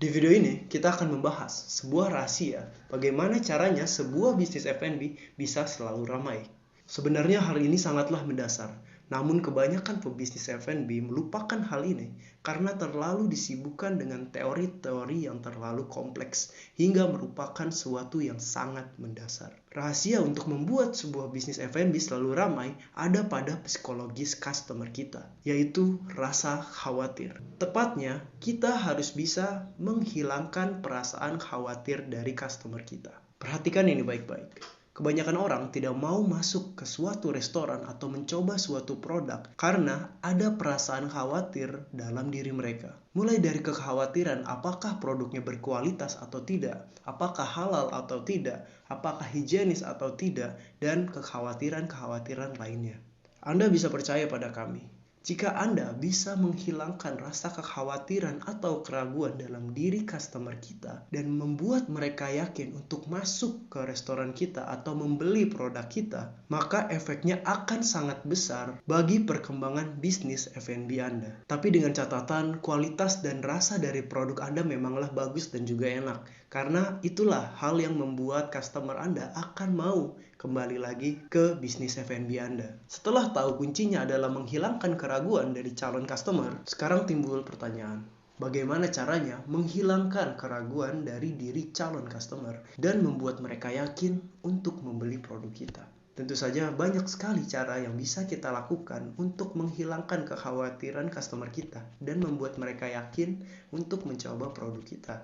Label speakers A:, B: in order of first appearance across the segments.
A: Di video ini, kita akan membahas sebuah rahasia bagaimana caranya sebuah bisnis F&B bisa selalu ramai. Sebenarnya hal ini sangatlah mendasar, namun kebanyakan pebisnis F&B melupakan hal ini karena terlalu disibukkan dengan teori-teori yang terlalu kompleks hingga merupakan sesuatu yang sangat mendasar. Rahasia untuk membuat sebuah bisnis F&B selalu ramai ada pada psikologis customer kita, yaitu rasa khawatir. Tepatnya, kita harus bisa menghilangkan perasaan khawatir dari customer kita. Perhatikan ini baik-baik. Kebanyakan orang tidak mau masuk ke suatu restoran atau mencoba suatu produk karena ada perasaan khawatir dalam diri mereka. Mulai dari kekhawatiran apakah produknya berkualitas atau tidak, apakah halal atau tidak, apakah higienis atau tidak, dan kekhawatiran-kekhawatiran lainnya. Anda bisa percaya pada kami. Jika Anda bisa menghilangkan rasa kekhawatiran atau keraguan dalam diri customer kita dan membuat mereka yakin untuk masuk ke restoran kita atau membeli produk kita, maka efeknya akan sangat besar bagi perkembangan bisnis F&B Anda. Tapi dengan catatan, kualitas dan rasa dari produk Anda memanglah bagus dan juga enak. Karena itulah hal yang membuat customer Anda akan mau kembali lagi ke bisnis F&B Anda. Setelah tahu kuncinya adalah menghilangkan keraguan dari calon customer, sekarang timbul pertanyaan. Bagaimana caranya menghilangkan keraguan dari diri calon customer dan membuat mereka yakin untuk membeli produk kita? Tentu saja banyak sekali cara yang bisa kita lakukan untuk menghilangkan kekhawatiran customer kita dan membuat mereka yakin untuk mencoba produk kita.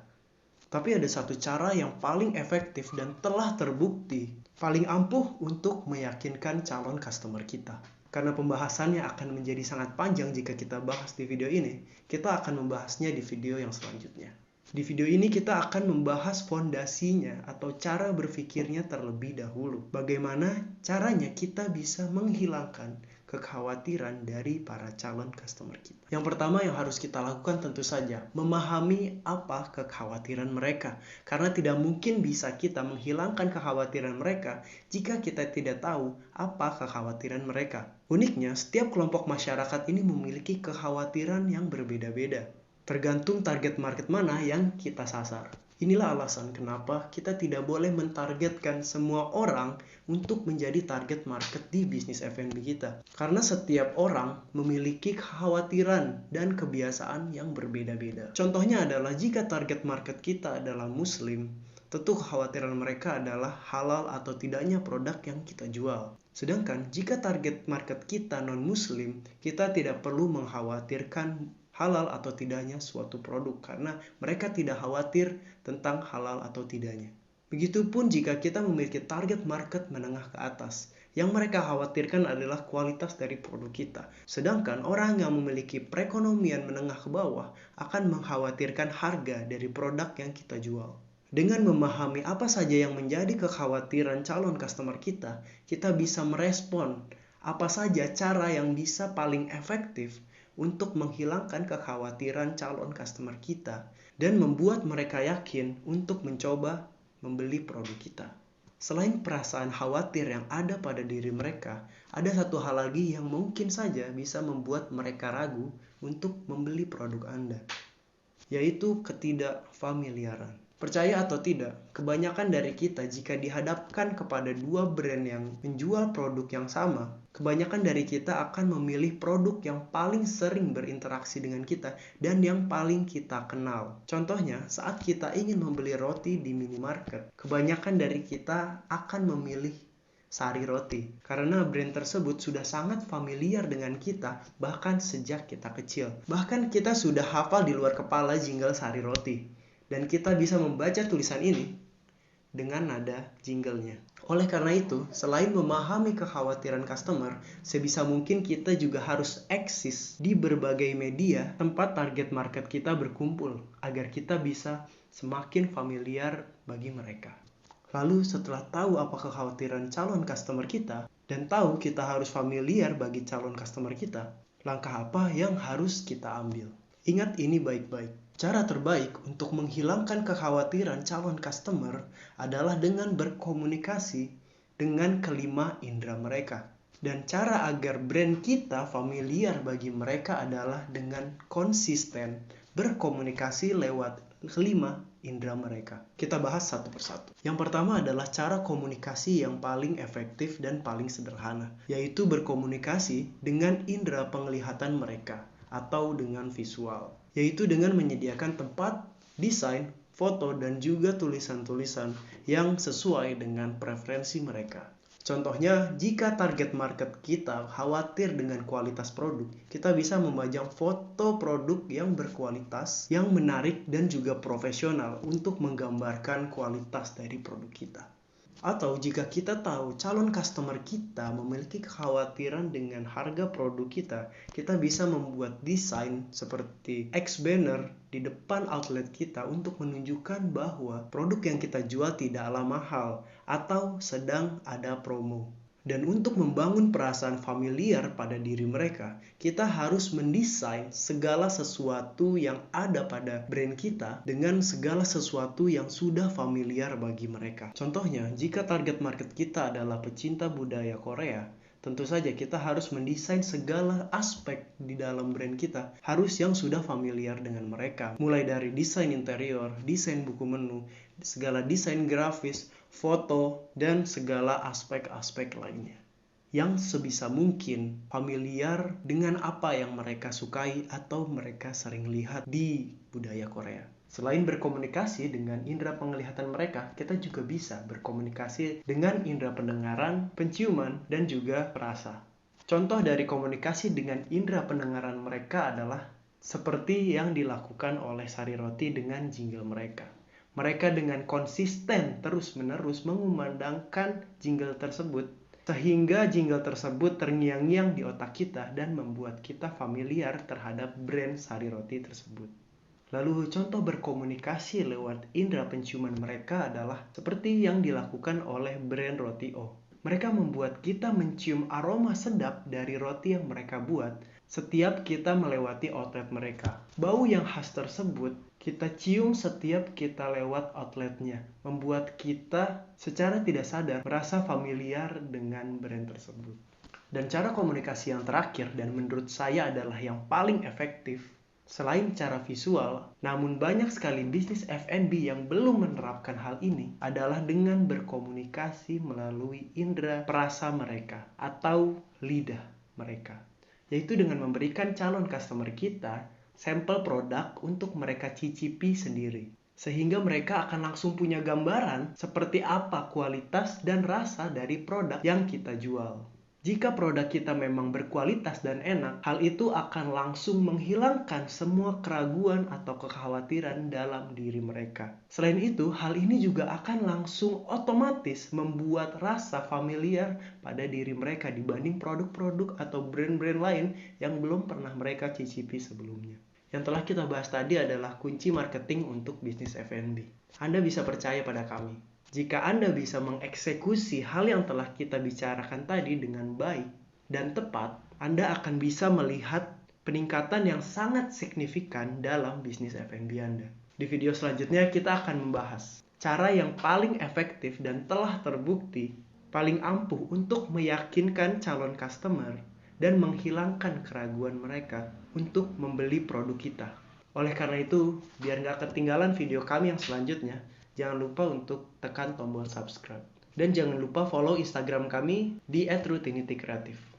A: Tapi ada satu cara yang paling efektif dan telah terbukti paling ampuh untuk meyakinkan calon customer kita. Karena pembahasannya akan menjadi sangat panjang jika kita bahas di video ini, kita akan membahasnya di video yang selanjutnya. Di video ini kita akan membahas fondasinya atau cara berpikirnya terlebih dahulu. Bagaimana caranya kita bisa menghilangkan kekhawatiran dari para calon customer kita. Yang pertama yang harus kita lakukan tentu saja memahami apa kekhawatiran mereka. Karena tidak mungkin bisa kita menghilangkan kekhawatiran mereka jika kita tidak tahu apa kekhawatiran mereka. Uniknya, setiap kelompok masyarakat ini memiliki kekhawatiran yang berbeda-beda. Tergantung target market mana yang kita sasar. Inilah alasan kenapa kita tidak boleh mentargetkan semua orang untuk menjadi target market di bisnis F&B kita. Karena setiap orang memiliki kekhawatiran dan kebiasaan yang berbeda-beda. Contohnya adalah jika target market kita adalah Muslim, tentu kekhawatiran mereka adalah halal atau tidaknya produk yang kita jual. Sedangkan jika target market kita non-Muslim, kita tidak perlu mengkhawatirkan halal atau tidaknya suatu produk karena mereka tidak khawatir tentang halal atau tidaknya. Begitupun jika kita memiliki target market menengah ke atas, yang mereka khawatirkan adalah kualitas dari produk kita. Sedangkan orang yang memiliki perekonomian menengah ke bawah akan mengkhawatirkan harga dari produk yang kita jual. Dengan memahami apa saja yang menjadi kekhawatiran calon customer kita, kita bisa merespon apa saja cara yang bisa paling efektif untuk menghilangkan kekhawatiran calon customer kita dan membuat mereka yakin untuk mencoba membeli produk kita. Selain perasaan khawatir yang ada pada diri mereka, ada satu hal lagi yang mungkin saja bisa membuat mereka ragu untuk membeli produk Anda, yaitu ketidakfamiliaran. Percaya atau tidak, kebanyakan dari kita jika dihadapkan kepada dua brand yang menjual produk yang sama, kebanyakan dari kita akan memilih produk yang paling sering berinteraksi dengan kita dan yang paling kita kenal. Contohnya, saat kita ingin membeli roti di minimarket, kebanyakan dari kita akan memilih Sari Roti karena brand tersebut sudah sangat familiar dengan kita bahkan sejak kita kecil. Bahkan kita sudah hafal di luar kepala jingle Sari Roti. Dan kita bisa membaca tulisan ini dengan nada jinglenya. Oleh karena itu, selain memahami kekhawatiran customer, sebisa mungkin kita juga harus eksis di berbagai media tempat target market kita berkumpul agar kita bisa semakin familiar bagi mereka. Lalu setelah tahu apa kekhawatiran calon customer kita dan tahu kita harus familiar bagi calon customer kita, langkah apa yang harus kita ambil? Ingat ini baik-baik. Cara terbaik untuk menghilangkan kekhawatiran calon customer adalah dengan berkomunikasi dengan kelima indera mereka. Dan cara agar brand kita familiar bagi mereka adalah dengan konsisten berkomunikasi lewat 5 indera mereka. Kita bahas satu persatu. Yang pertama adalah cara komunikasi yang paling efektif dan paling sederhana, yaitu berkomunikasi dengan indera penglihatan mereka atau dengan visual, yaitu dengan menyediakan tempat, desain, foto, dan juga tulisan-tulisan yang sesuai dengan preferensi mereka. Contohnya, jika target market kita khawatir dengan kualitas produk, kita bisa memajang foto produk yang berkualitas, yang menarik, dan juga profesional untuk menggambarkan kualitas dari produk kita. Atau jika kita tahu calon customer kita memiliki kekhawatiran dengan harga produk kita bisa membuat desain seperti X banner di depan outlet kita untuk menunjukkan bahwa produk yang kita jual tidaklah mahal atau sedang ada promo. Dan untuk membangun perasaan familiar pada diri mereka, kita harus mendesain segala sesuatu yang ada pada brand kita dengan segala sesuatu yang sudah familiar bagi mereka. Contohnya, jika target market kita adalah pecinta budaya Korea, tentu saja kita harus mendesain segala aspek di dalam brand kita harus yang sudah familiar dengan mereka. Mulai dari desain interior, desain buku menu, segala desain grafis, foto, dan segala aspek-aspek lainnya yang sebisa mungkin familiar dengan apa yang mereka sukai atau mereka sering lihat di budaya Korea. Selain berkomunikasi dengan indera penglihatan mereka, kita juga bisa berkomunikasi dengan indera pendengaran, penciuman, dan juga perasa. Contoh dari komunikasi dengan indera pendengaran mereka adalah seperti yang dilakukan oleh Sari Roti dengan jingle mereka. Mereka dengan konsisten terus-menerus mengumandangkan jingle tersebut, sehingga jingle tersebut terngiang-ngiang di otak kita dan membuat kita familiar terhadap brand Sari Roti tersebut. Lalu contoh berkomunikasi lewat indera penciuman mereka adalah seperti yang dilakukan oleh brand Roti O. Mereka membuat kita mencium aroma sedap dari roti yang mereka buat setiap kita melewati outlet mereka. Bau yang khas tersebut kita cium setiap kita lewat outletnya, membuat kita secara tidak sadar merasa familiar dengan brand tersebut. Dan cara komunikasi yang terakhir dan menurut saya adalah yang paling efektif, selain cara visual, namun banyak sekali bisnis F&B yang belum menerapkan hal ini adalah dengan berkomunikasi melalui indera perasa mereka atau lidah mereka, yaitu dengan memberikan calon customer kita sampel produk untuk mereka cicipi sendiri, sehingga mereka akan langsung punya gambaran seperti apa kualitas dan rasa dari produk yang kita jual. Jika produk kita memang berkualitas dan enak, hal itu akan langsung menghilangkan semua keraguan atau kekhawatiran dalam diri mereka. Selain itu, hal ini juga akan langsung otomatis membuat rasa familiar pada diri mereka dibanding produk-produk atau brand-brand lain yang belum pernah mereka cicipi sebelumnya. Yang telah kita bahas tadi adalah kunci marketing untuk bisnis F&B. Anda bisa percaya pada kami. Jika Anda bisa mengeksekusi hal yang telah kita bicarakan tadi dengan baik dan tepat, Anda akan bisa melihat peningkatan yang sangat signifikan dalam bisnis F&B Anda. Di video selanjutnya kita akan membahas cara yang paling efektif dan telah terbukti paling ampuh untuk meyakinkan calon customer dan menghilangkan keraguan mereka untuk membeli produk kita. Oleh karena itu, biar nggak ketinggalan video kami yang selanjutnya, jangan lupa untuk tekan tombol subscribe. Dan jangan lupa follow Instagram kami di @rutinitycreative.